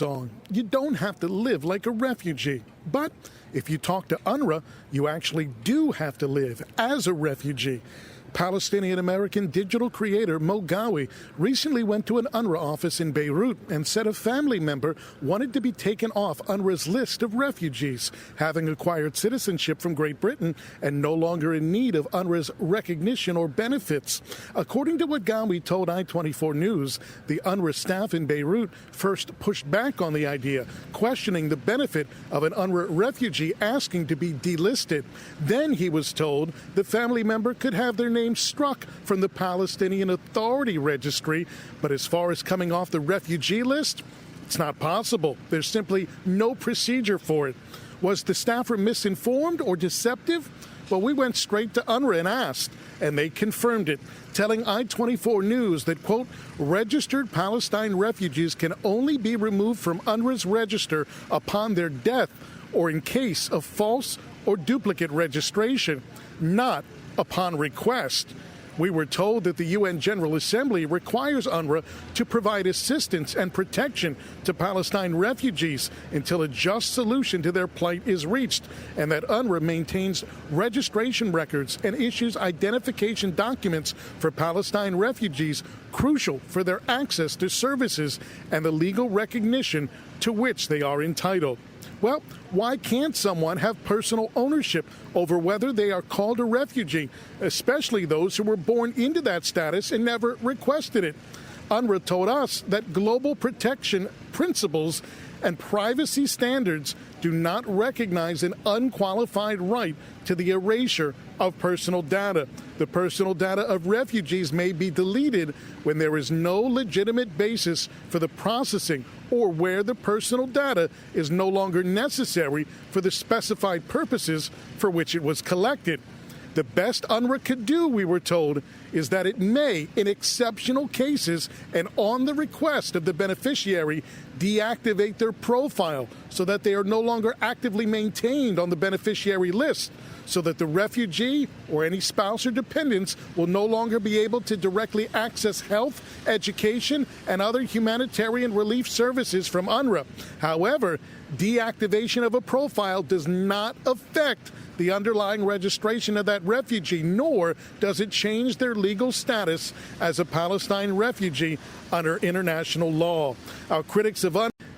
lights on. You don't have to live like a refugee. But if you talk to UNRWA, you actually do have to live as a refugee. Palestinian-American digital creator Mo Gawi recently went to an UNRWA office in Beirut and said a family member wanted to be taken off UNRWA's list of refugees, having acquired citizenship from Great Britain and no longer in need of UNRWA's recognition or benefits. According to what Gawi told I-24 News, the UNRWA staff in Beirut first pushed back on the idea, questioning the benefit of an UNRWA refugee asking to be delisted. Then he was told the family member could have their name struck from the Palestinian Authority registry, but as far as coming off the refugee list, it's not possible. There's simply no procedure for it. Was the staffer misinformed or deceptive? Well, we went straight to UNRWA and asked, and they confirmed it, telling I-24 News that, quote, registered Palestine refugees can only be removed from UNRWA's register upon their death or in case of false or duplicate registration, not upon request. We were told that the UN General Assembly requires UNRWA to provide assistance and protection to Palestine refugees until a just solution to their plight is reached, and that UNRWA maintains registration records and issues identification documents for Palestine refugees crucial for their access to services and the legal recognition to which they are entitled. Well, why can't someone have personal ownership over whether they are called a refugee, especially those who were born into that status and never requested it? UNRWA told us that global protection principles and privacy standards do not recognize an unqualified right to the erasure of personal data. The personal data of refugees may be deleted when there is no legitimate basis for the processing or where the personal data is no longer necessary for the specified purposes for which it was collected. The best UNRWA could do, we were told, is that it may, in exceptional cases and on the request of the beneficiary, deactivate their profile so that they are no longer actively maintained on the beneficiary list, so that the refugee or any spouse or dependents will no longer be able to directly access health, education, and other humanitarian relief services from UNRWA. However, deactivation of a profile does not affect the underlying registration of that refugee, nor does it change their legal status as a Palestine refugee under international law. Our critics of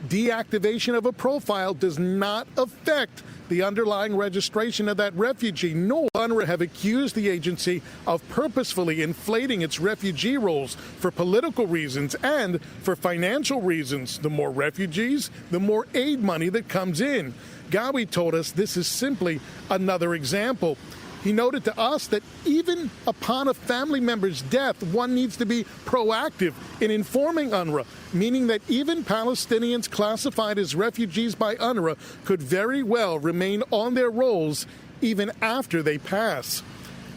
deactivation of a profile does not affect the underlying registration of that refugee, nor UNRWA have accused the agency of purposefully inflating its refugee rolls for political reasons and for financial reasons. The more refugees, the more aid money that comes in. Gawi told us this is simply another example. He noted to us that even upon a family member's death, one needs to be proactive in informing UNRWA, meaning that even Palestinians classified as refugees by UNRWA could very well remain on their rolls even after they pass.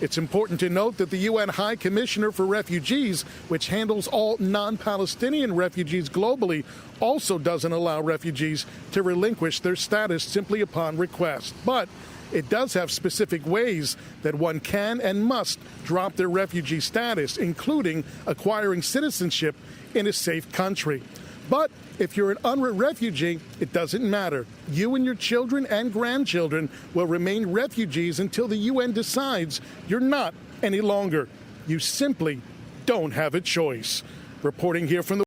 It's important to note that the UN High Commissioner for Refugees, which handles all non-Palestinian refugees globally, also doesn't allow refugees to relinquish their status simply upon request. But it does have specific ways that one can and must drop their refugee status, including acquiring citizenship in a safe country. But if you're an UNRWA refugee, it doesn't matter. You and your children and grandchildren will remain refugees until the UN decides you're not any longer. You simply don't have a choice. Reporting here from the